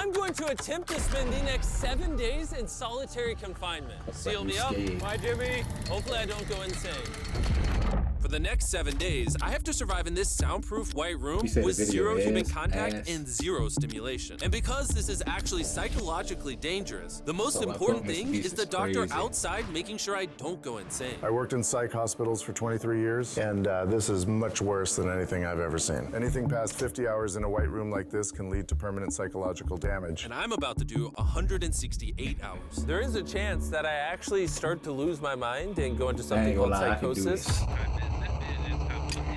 I'm going to attempt to spend the next 7 days in solitary confinement. Seal me up. Bye, Jimmy. Hopefully I don't go insane. For the next 7 days, I have to survive in this soundproof white room with zero human contact and zero stimulation. And because this is actually psychologically dangerous, the most important thing is the doctor outside making sure I don't go insane. I worked in psych hospitals for 23 years, and this is much worse than anything I've ever seen. Anything past 50 hours in a white room like this can lead to permanent psychological damage. And I'm about to do 168 hours. There is a chance that I actually start to lose my mind and go into something called psychosis.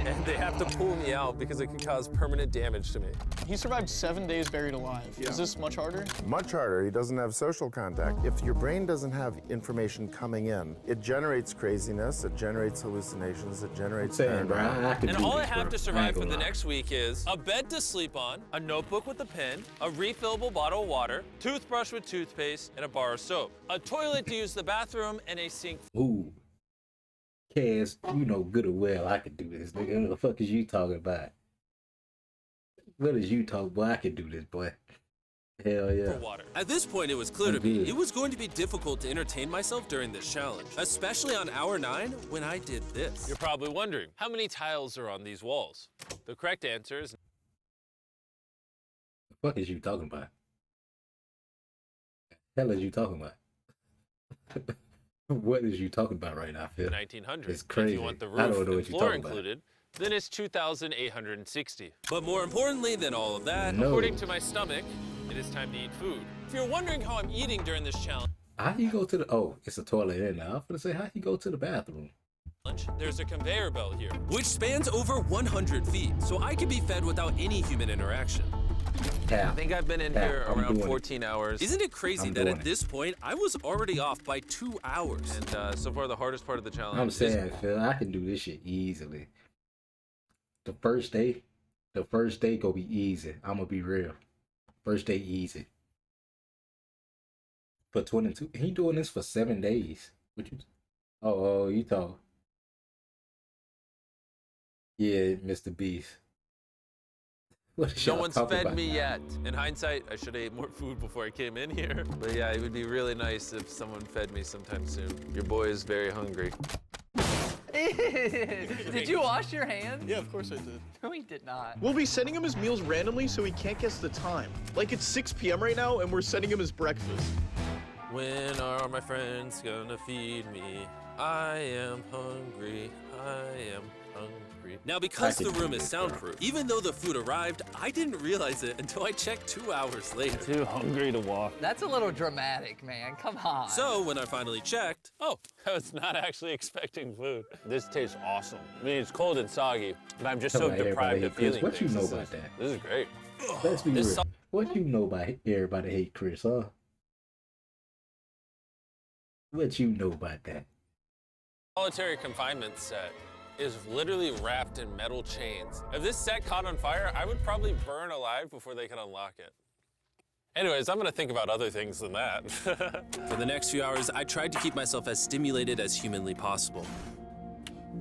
And they have to pull me out because it could cause permanent damage to me. He survived 7 days buried alive. Yeah. Is this much harder? Much harder. He doesn't have social contact. If your brain doesn't have information coming in, it generates craziness, it generates hallucinations, it generates paranoia. And all I have to survive for the next week is a bed to sleep on, a notebook with a pen, a refillable bottle of water, toothbrush with toothpaste, and a bar of soap, a toilet to use the bathroom, and a sink. Ooh. Cass, you know good or well I could do this, nigga. What the fuck is you talking about? What is you talking about? I could do this, boy. Hell yeah. For water. At this point, it was clear to me it was going to be difficult to entertain myself during this challenge, especially on hour 9 when I did this. You're probably wondering, how many tiles are on these walls? The correct answer is... The fuck is you talking about? The hell is you talking about? What is you talking about right now, Phil? 1900. It's crazy. If you want the roof and floor included, then it's 2,860. But more importantly than all of that, according to my stomach, it is time to eat food. If you're wondering how I'm eating during this challenge, how you go to the, oh, it's a toilet in now. I'm gonna say, how you go to the bathroom? There's a conveyor belt here, which spans over 100 feet, so I can be fed without any human interaction. I think I've been in here around 14 hours. Isn't it crazy that at this point, I was already off by 2 hours? And so far, the hardest part of the challenge I'm saying, Phil, I can do this shit easily. The first day gonna be easy. I'm gonna be real. First day easy. For 22, he doing this for 7 days. What you? Oh, you talk. Yeah, Mr. Beast. No one's fed me yet. In hindsight, I should have ate more food before I came in here. But yeah, it would be really nice if someone fed me sometime soon. Your boy is very hungry. Did you wash your hands? Yeah, of course I did. No, he did not. We'll be sending him his meals randomly so he can't guess the time. Like it's 6 p.m. right now and we're sending him his breakfast. When are my friends gonna feed me? I am hungry. I am hungry. Now, because the room is soundproof, even though the food arrived, I didn't realize it until I checked 2 hours later. Too hungry to walk. That's a little dramatic, man. Come on. So when I finally checked, oh, I was not actually expecting food. This tastes awesome. I mean, it's cold and soggy, but I'm just so deprived of feeling What you things. know about that? This is great. Let's be real. What you know about everybody hate Chris, huh? What you know about that? solitary confinement set is literally wrapped in metal chains. If this set caught on fire, I would probably burn alive before they could unlock it. Anyways, I'm gonna think about other things than that. For the next few hours, I tried to keep myself as stimulated as humanly possible.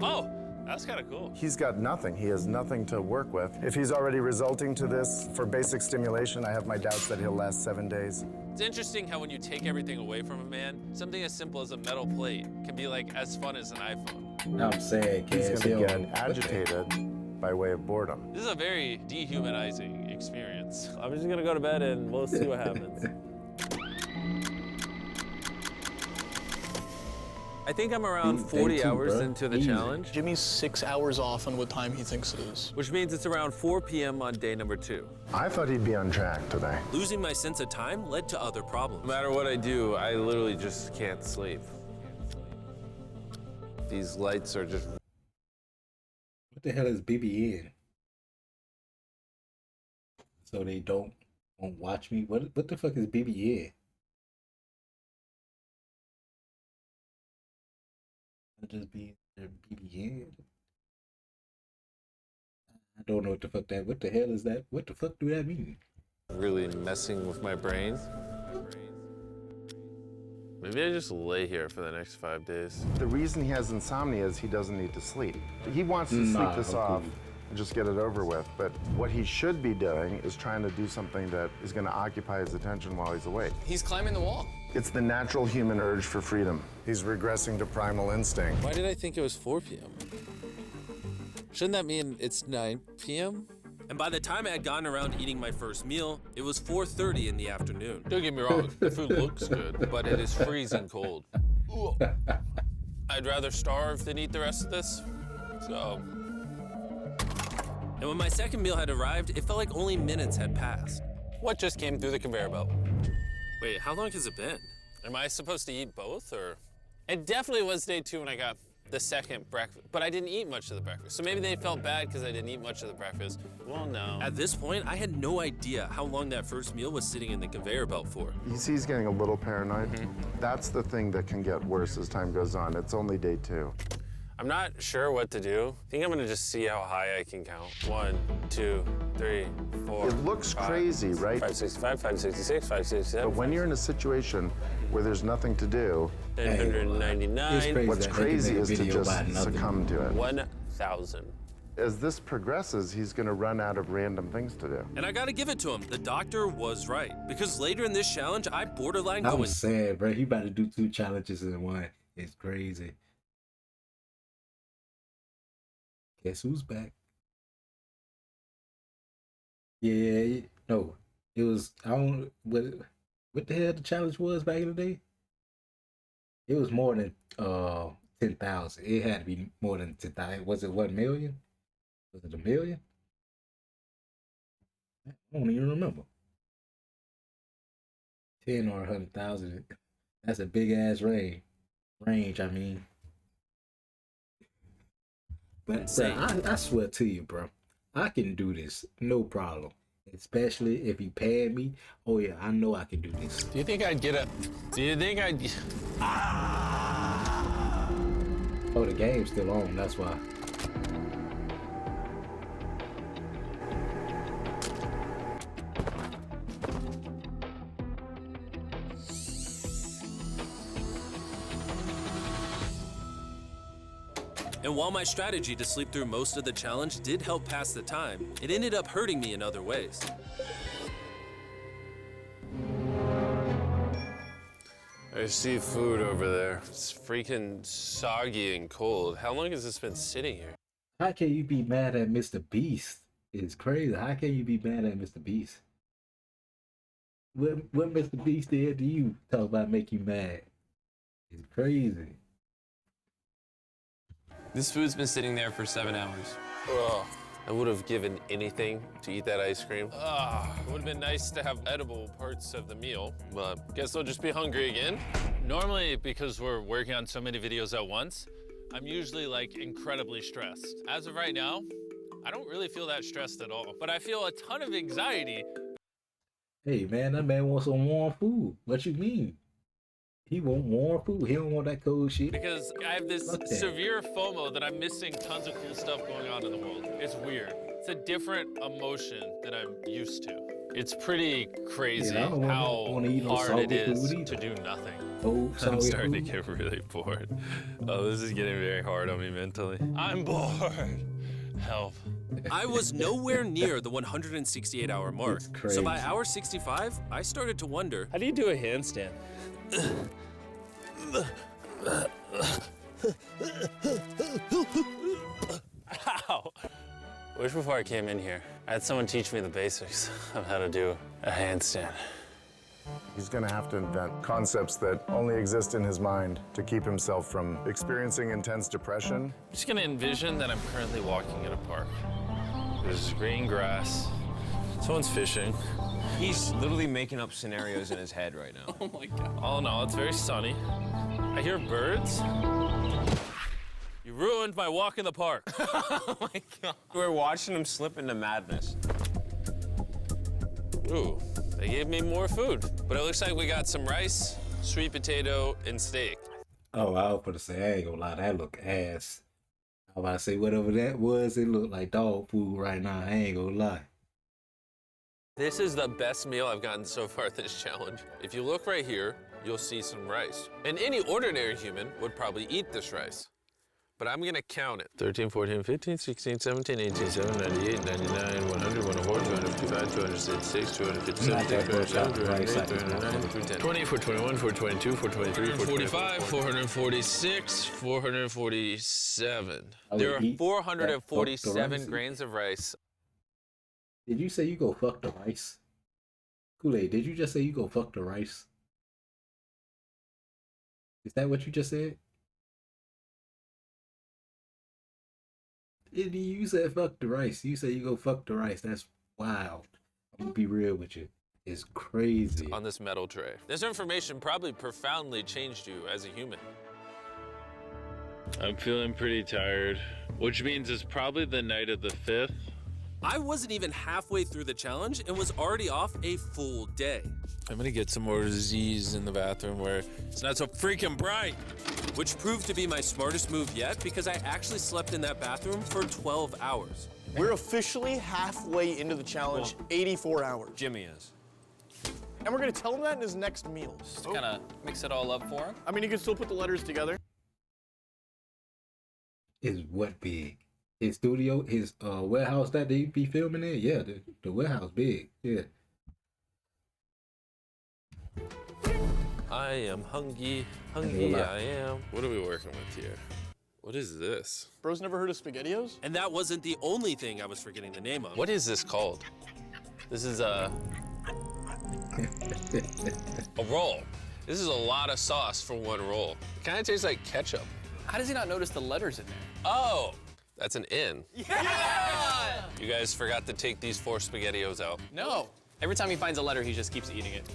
Oh, that's kind of cool. He's got nothing. He has nothing to work with. If he's already resulting to this for basic stimulation, I have my doubts that he'll last 7 days. It's interesting how when you take everything away from a man, something as simple as a metal plate can be like as fun as an iPhone. I'm saying, he's gonna get agitated by way of boredom. This is a very dehumanizing experience. I'm just gonna go to bed and we'll see what happens. I think I'm around 40 hours into the challenge. Jimmy's 6 hours off on what time he thinks it is. Which means it's around 4 p.m. on day number 2. I thought he'd be on track today. Losing my sense of time led to other problems. No matter what I do, I literally just can't sleep. These lights are just... What the hell is BBN? So they won't watch me? What the fuck is BBN? Just be their BBN. I don't know what the fuck that. What the hell is that? What the fuck do that mean? Really messing with my brain. Maybe I just lay here for the next 5 days. The reason he has insomnia is he doesn't need to sleep. He wants to sleep this off and just get it over with. But what he should be doing is trying to do something that is going to occupy his attention while he's awake. He's climbing the wall. It's the natural human urge for freedom. He's regressing to primal instinct. Why did I think it was 4 p.m.? Shouldn't that mean it's 9 p.m.? And by the time I had gotten around eating my first meal, it was 4:30 in the afternoon. Don't get me wrong, the food looks good, but it is freezing cold. I'd rather starve than eat the rest of this, so. And when my second meal had arrived, it felt like only minutes had passed. What just came through the conveyor belt? Wait, how long has it been? Am I supposed to eat both, or? It definitely was day 2 when I got the second breakfast, but I didn't eat much of the breakfast. So maybe they felt bad because I didn't eat much of the breakfast. Well, no. At this point, I had no idea how long that first meal was sitting in the conveyor belt for. You see he's getting a little paranoid. That's the thing that can get worse as time goes on. It's only day 2. I'm not sure what to do. I think I'm gonna just see how high I can count. 1, 2, 3, 4. It looks crazy, right? 565, 566, 567. But when you're in a situation where there's nothing to do, 999. what's crazy is to just succumb to it. 1,000. As this progresses, he's going to run out of random things to do. And I gotta give it to him, the doctor was right. Because later in this challenge, I borderline I going. was sad, bro. He about to do 2 challenges in one. It's crazy. Guess who's back? Yeah, no. It was, I don't, what the hell the challenge was back in the day? It was more than 10,000. It had to be more than 10,000. Was it 1 million? Was it 1 million? I don't even remember. 10 or 100,000. That's a big ass range. I mean. But bro, I swear to you, bro, I can do this, no problem. Especially if he paid me. Oh yeah, I know I can do this. Do you think I'd get a... Do you think I'd... Oh, the game's still on, that's why. And while my strategy to sleep through most of the challenge did help pass the time, it ended up hurting me in other ways. I see food over there. It's freaking soggy and cold. How long has this been sitting here? How can you be mad at Mr. Beast? It's crazy. How can you be mad at Mr. Beast? What Mr. Beast did to you talk about make you mad? It's crazy. This food's been sitting there for 7 hours. Ugh. I would have given anything to eat that ice cream. It would have been nice to have edible parts of the meal, but guess I'll just be hungry again. Normally, because we're working on so many videos at once, I'm usually like incredibly stressed. As of right now, I don't really feel that stressed at all, but I feel a ton of anxiety. Hey man, that man wants some warm food. What you mean? He want warm food. He don't want that cold shit. Because I have this severe FOMO that I'm missing tons of cool stuff going on in the world. It's weird. It's a different emotion that I'm used to. It's pretty crazy how hard it is to do nothing. Oh, I'm starting to get really bored. Oh, this is getting very hard on me mentally. I'm bored. Help. I was nowhere near the 168-hour mark. So by hour 65, I started to wonder, How do you do a handstand? Ow. I wish before I came in here, I had someone teach me the basics of how to do a handstand. He's going to have to invent concepts that only exist in his mind to keep himself from experiencing intense depression. I'm just gonna envision that I'm currently walking in a park. There's green grass. Someone's fishing. He's literally making up scenarios in his head right now. Oh my God. Oh no, it's very sunny. I hear birds. You ruined my walk in the park. Oh my God. We're watching him slip into madness. Ooh, they gave me more food. But it looks like we got some rice, sweet potato, and steak. Oh, I was gonna say, I ain't gonna lie, that look ass. I was about to say, whatever that was, it looked like dog food right now. I ain't gonna lie. This is the best meal I've gotten so far this challenge. If you look right here, you'll see some rice. And any ordinary human would probably eat this rice. but I'm gonna count it. 13, 14, 15, 16, 17, 18, 17, 98, 99, 100, 104, 255, 266, 257, 257, 258, 209, 410. 20, 421, 422, 423, 445, 446, 447. There are 447 grains of rice. Did you say you go fuck the rice? Kool-Aid, did you just say you go fuck the rice? Is that what you just said? You said fuck the rice. You said you go fuck the rice. That's wild. I'm gonna be real with you. It's crazy. On this metal tray. This information probably profoundly changed you as a human. I'm feeling pretty tired, which means it's probably the night of the 5th. I wasn't even halfway through the challenge and was already off a full day. I'm gonna get some more Z's in the bathroom where it's not so freaking bright. Which proved to be my smartest move yet because I actually slept in that bathroom for 12 hours. We're officially halfway into the challenge, 84 hours. Jimmy is. And we're gonna tell him that in his next meal. Just kind of mix it all up for him. I mean, he can still put the letters together. Is what big? His studio, his warehouse that they be filming in? Yeah, the warehouse big. Yeah. I am hungry, I am. What are we working with here? What is this? Bro's never heard of SpaghettiOs? And that wasn't the only thing I was forgetting the name of. What is this called? This is a roll. This is a lot of sauce for one roll. It kind of tastes like ketchup. How does he not notice the letters in there? Oh, that's an N. Yeah! You guys forgot to take these 4 SpaghettiOs out. No. Every time he finds a letter, he just keeps eating it.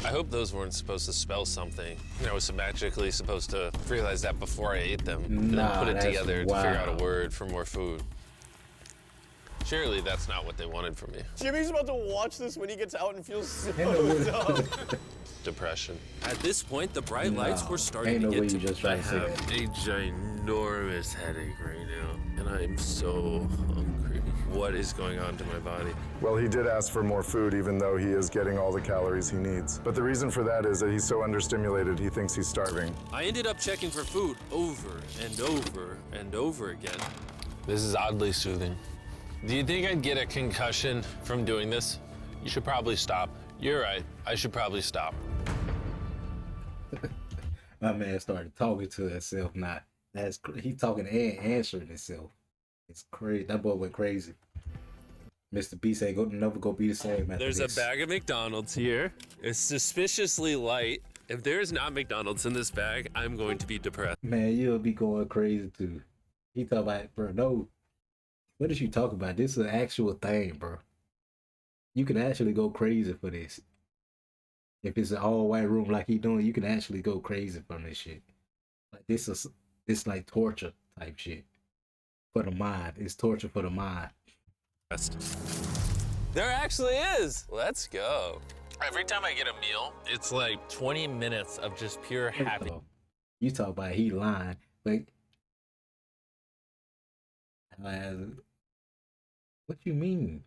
I hope those weren't supposed to spell something. I was magically supposed to realize that before I ate them. And then put it together to figure out a word for more food. Surely that's not what they wanted from me. Jimmy's about to watch this when he gets out and feels so dumb. Depression. At this point, the bright lights were starting ain't to no way get to you me. just try to say that. A ginormous headache right now, and I'm so hungry. What is going on to my body? Well, he did ask for more food, even though he is getting all the calories he needs. But the reason for that is that he's so understimulated, he thinks he's starving. I ended up checking for food over and over and over again. This is oddly soothing. Do you think I'd get a concussion from doing this? You should probably stop. You're right. I should probably stop. My man started talking to himself. Not he talking and answering himself. It's crazy. That boy went crazy. Mr. B said, never go be the same after There's this. a bag of McDonald's here. It's suspiciously light. If there's not McDonald's in this bag, I'm going to be depressed. Man, you'll be going crazy too. He talk about, bro, no. What is you talking about? This is an actual thing, bro. You can actually go crazy for this. If it's an all-white room like he doing, you can actually go crazy from this shit. Like this like torture type shit. For the mind. It's torture for the mind. There actually is. Let's go. Every time I get a meal, it's like 20 minutes of just pure happiness. You talk about he lying, but what you mean?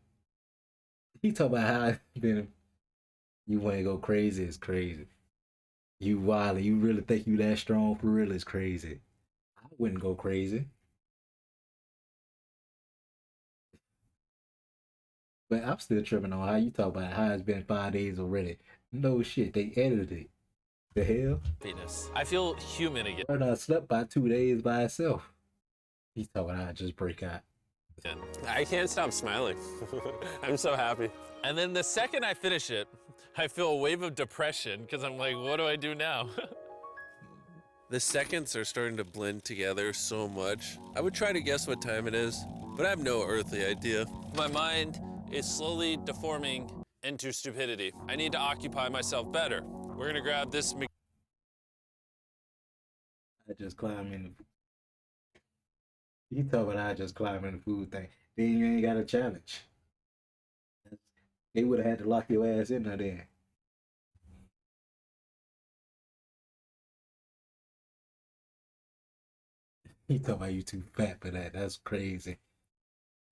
He talk about how you want to go crazy. It's crazy. You wild. You really think you that strong for real? It's crazy. I wouldn't go crazy. But I'm still tripping on how you talk about how it's been 5 days already. No shit, they edited it. The hell? I feel human again. I slept by 2 days by itself. He's talking how I just break out. I can't stop smiling. I'm so happy. And then the second I finish it, I feel a wave of depression because I'm like, what do I do now? The seconds are starting to blend together so much. I would try to guess what time it is, but I have no earthly idea. My mind is slowly deforming into stupidity. I need to occupy myself better. We're gonna grab this. I just climb in the. You talk about I just climb in the food thing. Then you ain't got a challenge. They would have had to lock your ass in there then. You talk about you too fat for that. That's crazy.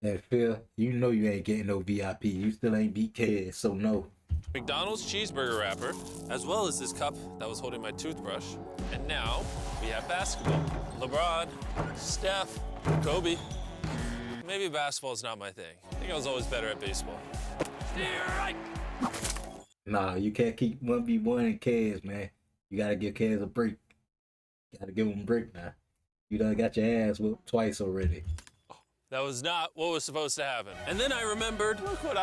And Phil, you know you ain't getting no VIP. You still ain't beat Ked, so no. McDonald's cheeseburger wrapper, as well as this cup that was holding my toothbrush. And now we have basketball. LeBron, Steph, Kobe. Maybe basketball's not my thing. I think I was always better at baseball. Right. Nah, you can't keep 1v1 in Kaz, man. You gotta give Kaz a break. You gotta give him a break now. You done got your ass whooped twice already. That was not what was supposed to happen. And then I remembered, look what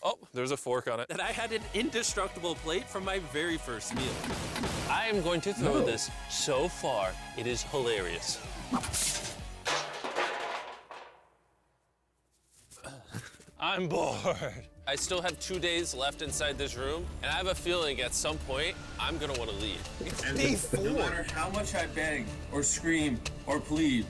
oh, there's a fork on it, that I had an indestructible plate from my very first meal. I am going to throw this so far, it is hilarious. I'm bored. I still have 2 days left inside this room, and I have a feeling at some point, I'm gonna wanna leave. It's day 4. No matter how much I beg, or scream, or plead,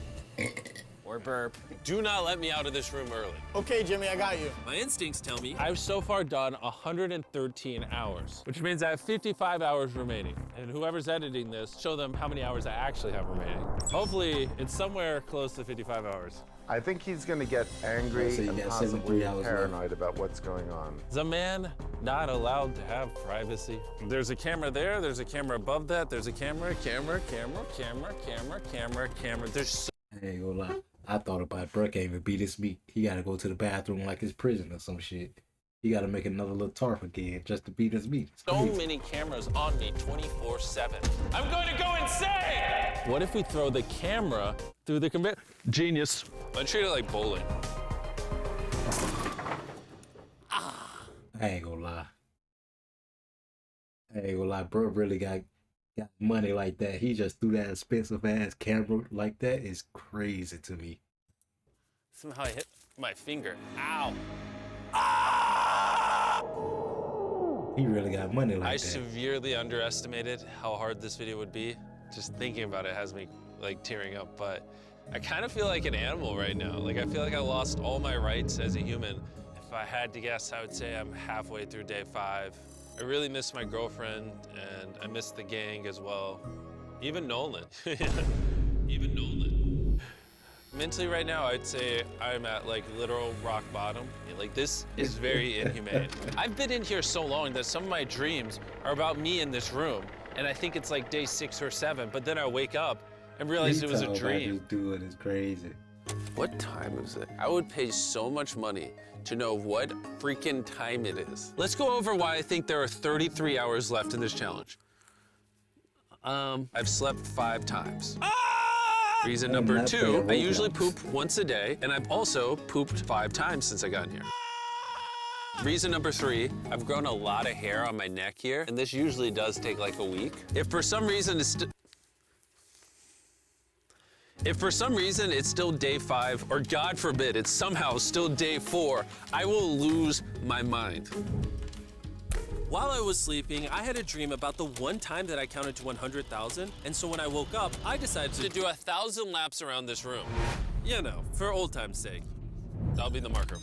Or burp. Do not let me out of this room early. Okay, Jimmy, I got you. My instincts tell me I've so far done 113 hours, which means I have 55 hours remaining. And whoever's editing this, show them how many hours I actually have remaining. Hopefully, it's somewhere close to 55 hours. I think he's going to get angry So you and got possibly 73 hours paranoid about what's going on. Is a man not allowed to have privacy? There's a camera there, there's a camera above that, there's a camera. There's so I ain't gonna lie. I thought about Bruh can't even beat his meat. He gotta go to the bathroom like his prison or some shit. He gotta make another little tarp again just to beat his meat. It's so crazy. many cameras on me 24/7. I'm going to go insane! what if we throw the camera through the conveyor? Genius. I treat it like bowling. I ain't gonna lie. Bruh really got money like that. He just threw that expensive ass camera like that is crazy to me. Somehow I hit my finger. Ow. He really got money like I that. severely underestimated how hard this video would be. Just thinking about it has me like tearing up, but I kind of feel like an animal right now. Like I feel like I lost all my rights as a human. If I had to guess, I would say I'm halfway through day 5. I really miss my girlfriend, and I miss the gang as well. Even Nolan. Even Nolan. Mentally right now, I'd say I'm at like literal rock bottom. Like this is very inhumane. I've been in here so long that some of my dreams are about me in this room. And I think it's like day 6 or 7, but then I wake up and realize it was a dream. Doing is crazy. What time is it? I would pay so much money to know what freaking time it is. Let's go over why I think there are 33 hours left in this challenge. I've slept 5 times. Reason number 2, I usually poop once a day, and I've also pooped 5 times since I got in here. Reason number 3, I've grown a lot of hair on my neck here, and this usually does take like a week. If for some reason it's still day 5, or God forbid, it's somehow still day 4, I will lose my mind. While I was sleeping, I had a dream about the one time that I counted to 100,000, and so when I woke up, I decided to do 1,000 laps around this room. You know, for old time's sake. That'll be the marker.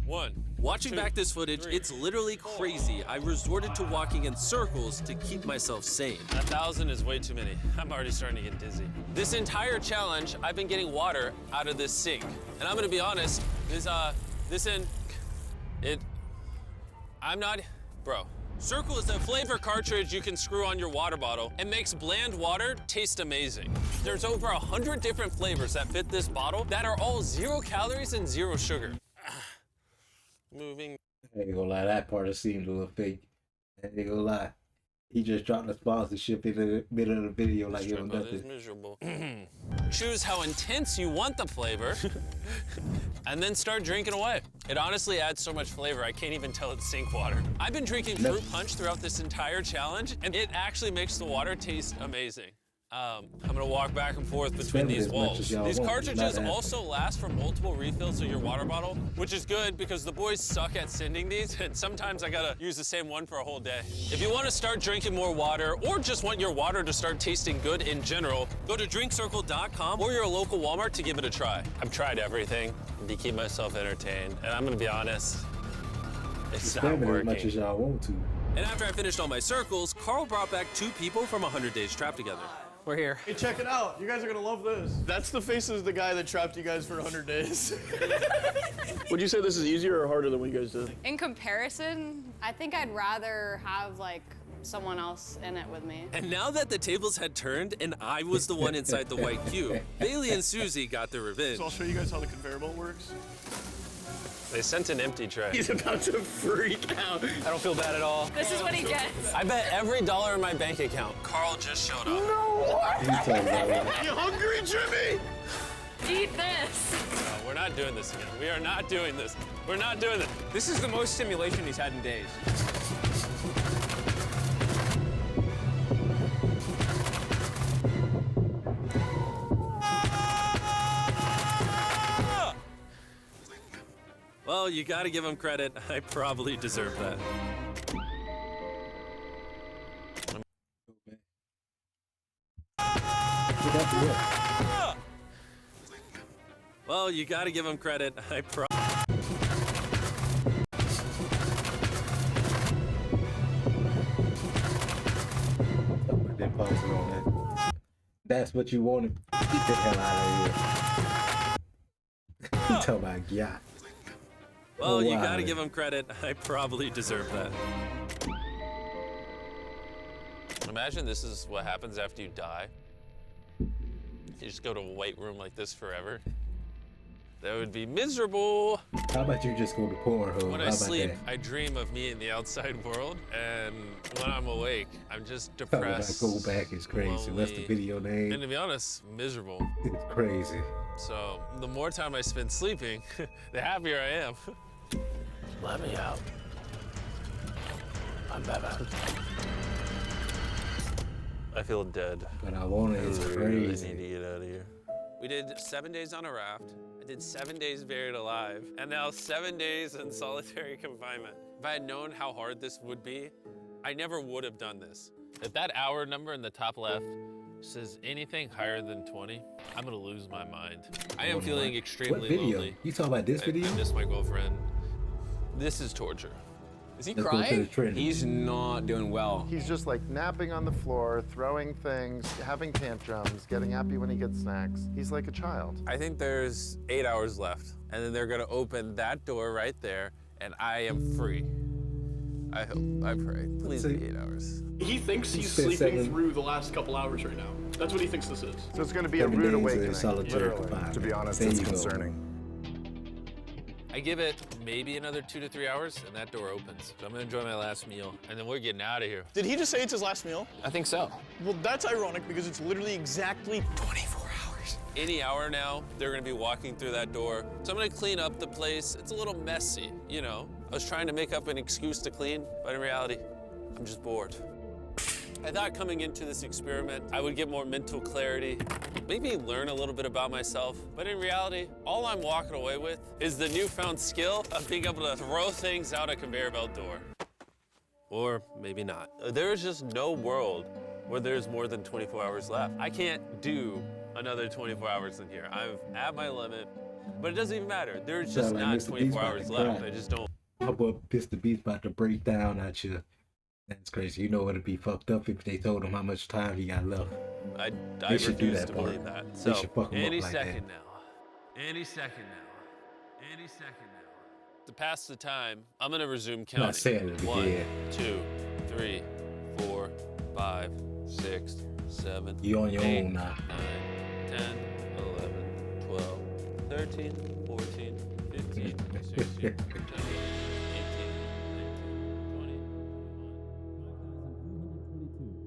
1. Watching back this footage, it's literally crazy. I resorted to walking in circles to keep myself sane. 1,000 is way too many. I'm already starting to get dizzy. This entire challenge, I've been getting water out of this sink. And I'm gonna be honest, bro. Circle is a flavor cartridge you can screw on your water bottle and makes bland water taste amazing. There's over 100 different flavors that fit this bottle that are all 0 calories and 0 sugar. Moving. I ain't gonna lie, that part seemed a little fake. I ain't gonna lie. He just dropped the sponsorship in the middle of the video like it was nothing. Miserable. Choose how intense you want the flavor, and then start drinking away. It honestly adds so much flavor, I can't even tell it's sink water. I've been drinking fruit punch throughout this entire challenge, and it actually makes the water taste amazing. I'm gonna walk back and forth between these walls. These cartridges also last for multiple refills of your water bottle, which is good because the boys suck at sending these, and sometimes I gotta use the same one for a whole day. If you wanna start drinking more water, or just want your water to start tasting good in general, go to drinkcircle.com or your local Walmart to give it a try. I've tried everything to keep myself entertained, and I'm gonna be honest, it's not working. As much as y'all want to. And after I finished all my circles, Carl brought back 2 people from 100 Days Trapped Together. We're here. Hey, check it out. You guys are gonna love this. That's the face of the guy that trapped you guys for 100 days. Would you say this is easier or harder than what you guys did? In comparison, I think I'd rather have like someone else in it with me. And now that the tables had turned and I was the one inside the white cube, Bailey and Susie got their revenge. So I'll show you guys how the conveyor belt works. They sent an empty tray. He's about to freak out. I don't feel bad at all. This is what he gets. I bet every dollar in my bank account. Carl just showed up. No! You talking about that? You hungry, Jimmy? Eat this. No, we're not doing this again. We are not doing this. We're not doing this. This is the most stimulation he's had in days. Well, you gotta give him credit. I probably deserve that. Well, you gotta give him credit. I Then pausing on that. That's what you wanted. Get the hell out of here. You talking about yeah. Well, you wow. gotta give him credit. I probably deserve that. Imagine this is what happens after you die. You just go to a white room like this forever. That would be miserable. How about you just go to Pornhub? When How I about sleep, that? I dream of me in the outside world, and when I'm awake, I'm just Talking about depressed. go back is crazy. What's the lonely, video name? And to be honest, miserable. It's crazy. So the more time I spend sleeping, the happier I am. Let me out. I'm Batman. I feel dead. But I want it. It's I really crazy. need to get out of here. We did 7 days on a raft. I did 7 days buried alive, and now 7 days in solitary confinement. If I had known how hard this would be, I never would have done this. If that hour number in the top left says anything higher than 20, I'm gonna lose my mind. I am feeling What extremely video? lonely. You talking about this video? I miss my girlfriend. This is torture. Is he Let's go to the crying? training. He's not doing well. He's just like napping on the floor, throwing things, having tantrums, getting happy when he gets snacks. He's like a child. I think there's 8 hours left, and then they're gonna open that door right there, and I am free. I hope, I pray. Please be 8 hours. He thinks he's spent sleeping 7 through the last couple hours right now. That's what he thinks this is. So it's going to be 7 a rude days in awakening, solitary literally. confinement. To be honest, There it's you go. concerning. I give it maybe another 2 to 3 hours, and that door opens. So I'm gonna enjoy my last meal, and then we're getting out of here. Did he just say it's his last meal? I think so. Well, that's ironic because it's literally exactly 24 hours. Any hour now, they're gonna be walking through that door. So I'm gonna clean up the place. It's a little messy, you know. I was trying to make up an excuse to clean, but in reality, I'm just bored. I thought coming into this experiment, I would get more mental clarity, maybe learn a little bit about myself. But in reality, all I'm walking away with is the newfound skill of being able to throw things out a conveyor belt door. Or maybe not. There is just no world where there's more than 24 hours left. I can't do another 24 hours in here. I'm at my limit, but it doesn't even matter. There's just Sound like not Mr. 24 Beast about hours to left. cry. I just don't. My boy Mr. Beast about to break down at you. That's crazy. You know it'd be fucked up if they told him how much time he got left. I They should do refuse that to part. believe that. They So should fuck him up any like second that. now, any second now, any second now. To pass the time, I'm gonna resume counting. Not saying it, but 1, yeah. 2, 3, 4, 5, 6, 7. You on your 8, own now. 9, 10, 11, 12, 13, 14, 15, 16, 17, 18, 19, 20.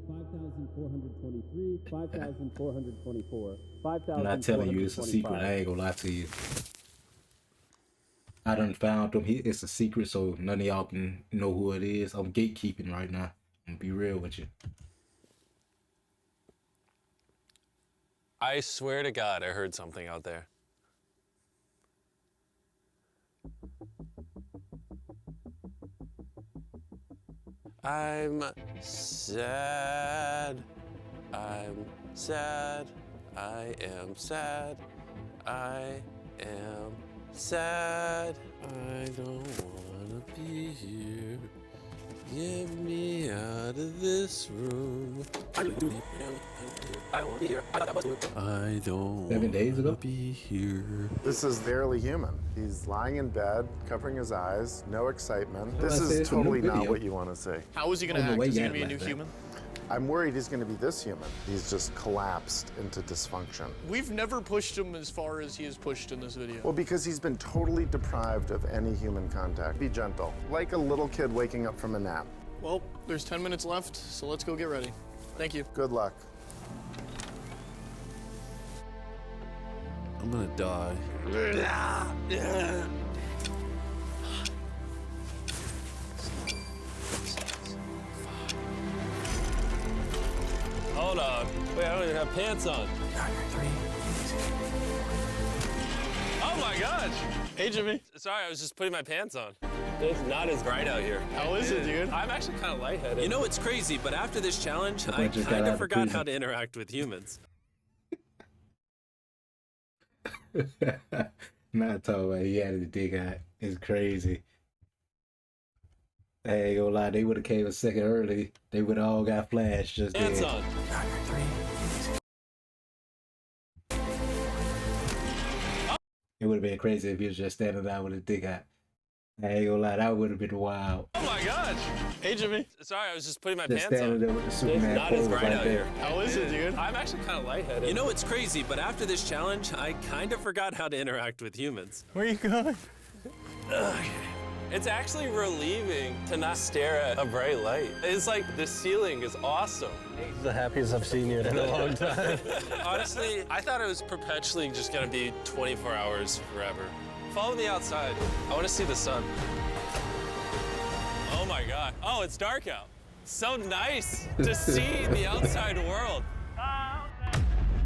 5,423, 5,424, 5,425. I'm not telling you it's a secret. I ain't gonna lie to you. I done found him. It's a secret, so none of y'all can know who it is. I'm gatekeeping right now. I'm gonna be real with you. I swear to God, I heard something out there. I'm sad. I'm sad. I am sad. I am sad. I don't wanna be here. Get me out out of this room. I don't want to be here. I don't 7 days ago? be here. This is barely human. He's lying in bed, covering his eyes, no excitement. This I said is it's a new totally not video. what you want to see. How is he gonna Oh, no act? way Is he you gonna be a act new like that. human? I'm worried he's going to be this human. He's just collapsed into dysfunction. We've never pushed him as far as he is pushed in this video. Well, because he's been totally deprived of any human contact. Be gentle, like a little kid waking up from a nap. Well, there's 10 minutes left, so let's go get ready. Thank you. Good luck. I'm gonna die. Hold on. Wait, I don't even have pants on. Oh my gosh! Hey, Jimmy. Sorry, I was just putting my pants on. It's not as bright out here. How is it, dude? I'm actually kind of lightheaded. You know what's crazy? But after this challenge, I just got kind out of of forgot prison. how to interact with humans. Not talking about he had his dick out. It's crazy. I ain't gonna lie, they would have came a second early. They would have all got flashed just Pants then. on. It would have been crazy if he was just standing there with his dick out. I ain't gonna lie, that would have been wild. Oh my gosh! Hey, Jimmy. Sorry, I was just putting my Just pants standing on. there with the It's Superman not as pose bright right out there. here. How is it, dude? I'm actually kind of lightheaded. You know what's crazy? But after this challenge, I kind of forgot how to interact with humans. Where are you going? It's actually relieving to not stare at a bright light. It's like the ceiling is awesome. The happiest I've seen you in a long time. Honestly, I thought it was perpetually just gonna be 24 hours forever. Follow me outside. I want to see the sun. Oh my God. Oh, it's dark out. So nice to see the outside world.